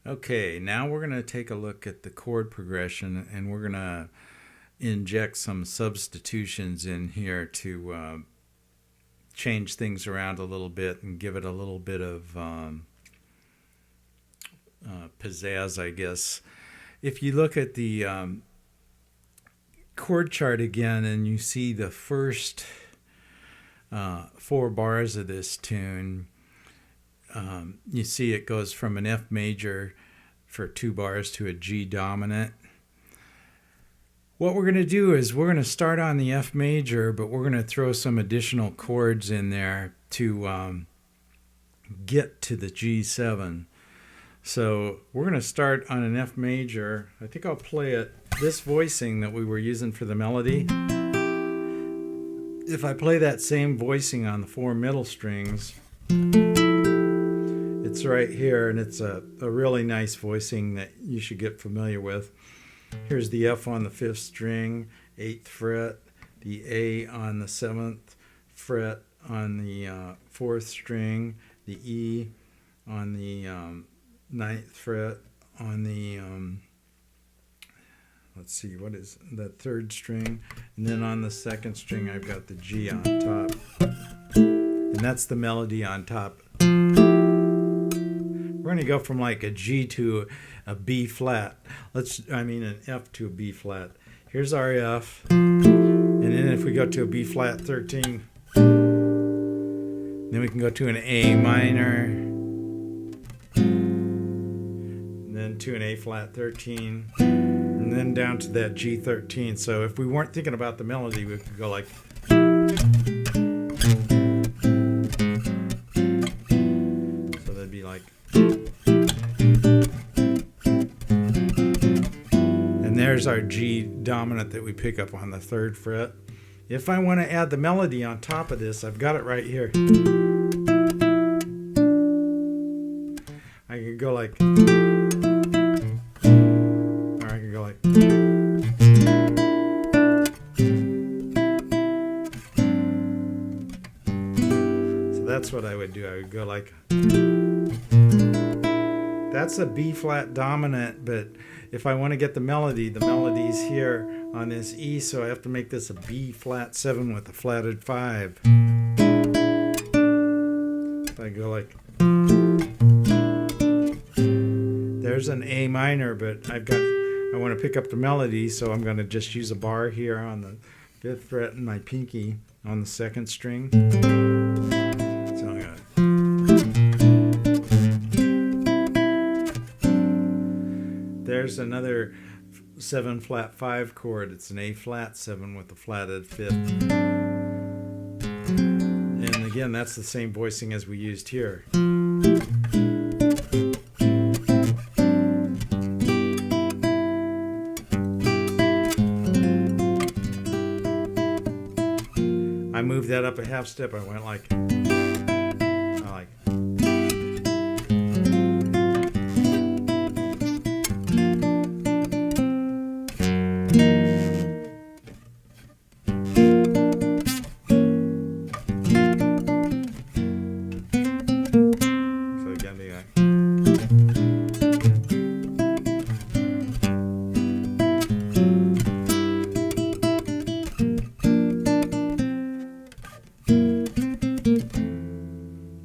Okay, now we're going to take a look at the chord progression, and we're going to inject some substitutions in here to change things around a little bit and give it a little bit of pizzazz, I guess. If you look at the chord chart again and you see the first 4 bars of this tune, you see it goes from an F major for 2 bars to a G dominant. What we're going to do is we're going to start on the F major, but we're going to throw some additional chords in there to get to the G7. So we're going to start on an F major. I think I'll play it, this voicing that we were using for the melody. If I play that same voicing on the 4 middle strings, it's right here, and it's a really nice voicing that you should get familiar with. Here's the F on the 5th string, 8th fret, the A on the 7th fret on the 4th string, the E on the 9th fret on the, let's see, what is that 3rd string? And then on the 2nd string, I've got the G on top. And that's the melody on top. We're going to go from like a G to a B flat. An F to a B flat. Here's our F. And then if we go to a B flat 13, then we can go to an A minor. And then to an A flat 13. And then down to that G13. So if we weren't thinking about the melody, we could go like... So that'd be like... And there's our G dominant that we pick up on the 3rd fret. If I want to add the melody on top of this, I've got it right here. I could go like... Or I could go like... So that's what I would do. I would go like... That's a B flat dominant, but if I want to get the melody's here on this E, so I have to make this a B flat 7 with a flatted 5. If I go like... There's an A minor, but I want to pick up the melody, so I'm going to just use a bar here on the 5th fret and my pinky on the 2nd string. So I got... There's another 7 flat 5 chord. It's an A flat 7 with a flatted 5th. And again, that's the same voicing as we used here. I moved that up a half step. I went like...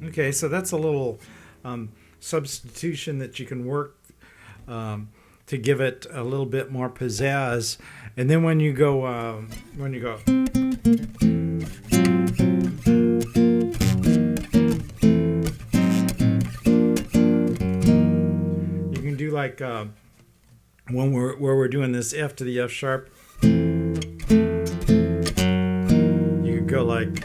Okay, so that's a little substitution that you can work to give it a little bit more pizzazz. And then when you go, you can do like when we're doing this F to the F sharp. You could go like.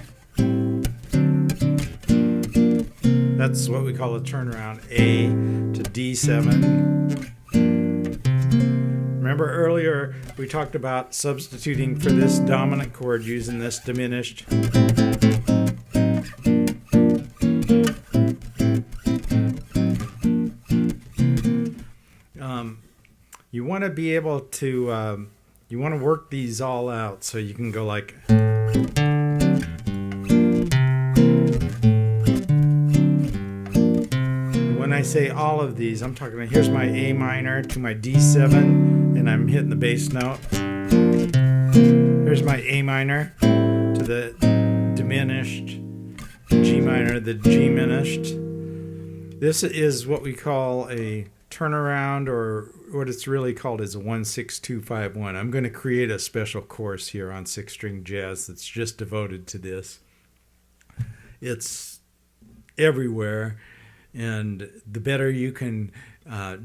That's what we call a turnaround, A to D7. Remember earlier we talked about substituting for this dominant chord using this diminished. You want to be able to, you want to work these all out so you can go like... I say all of these, I'm talking about, here's my A minor to my D7, and I'm hitting the bass note. Here's my A minor to the diminished G minor, the G diminished. This is what we call a turnaround, or what it's really called is a 1-6-2-5-1. I'm going to create a special course here on 6-string jazz that's just devoted to this. It's everywhere, and the better you can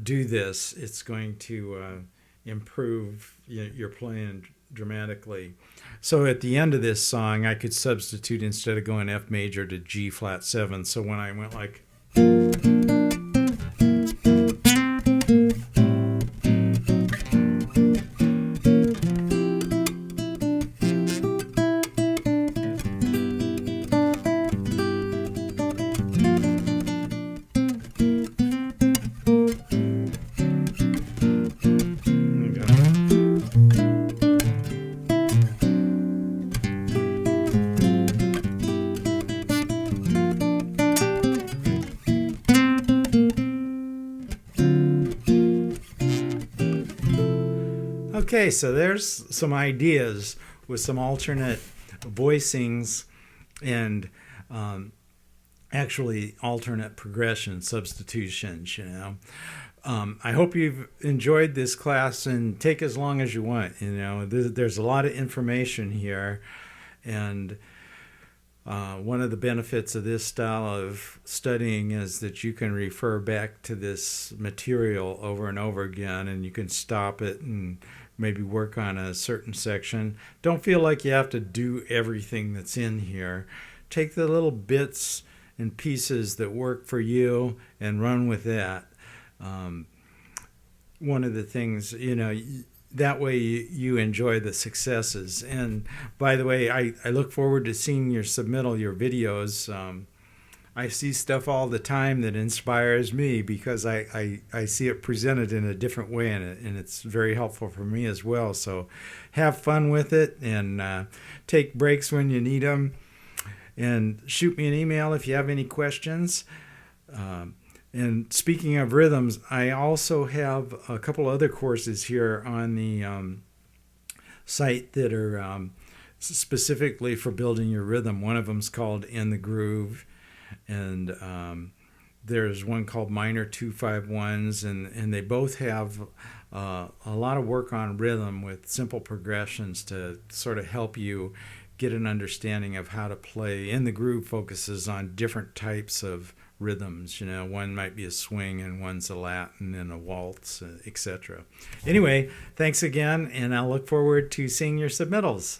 do this, it's going to improve your playing dramatically. So at the end of this song, I could substitute, instead of going F major, to G flat 7. So when I went like, okay, so there's some ideas with some alternate voicings and actually alternate progression substitutions, I hope you've enjoyed this class, and take as long as you want. There's a lot of information here, and one of the benefits of this style of studying is that you can refer back to this material over and over again, and you can stop it and maybe work on a certain section. Don't feel like you have to do everything that's in here. Take the little bits and pieces that work for you and run with that. One of the things, that way you enjoy the successes. And by the way, I look forward to seeing your submittal, your videos. I see stuff all the time that inspires me because I see it presented in a different way, and it's very helpful for me as well. So have fun with it, and take breaks when you need them. And shoot me an email if you have any questions. And speaking of rhythms, I also have a couple other courses here on the site that are specifically for building your rhythm. One of them is called In the Groove, and there's one called Minor 2-5-1s, and they both have a lot of work on rhythm with simple progressions to sort of help you get an understanding of how to play. In the Groove focuses on different types of rhythms. One might be a swing, and one's a Latin and a waltz, etc. Anyway, thanks again, and I'll look forward to seeing your submittals.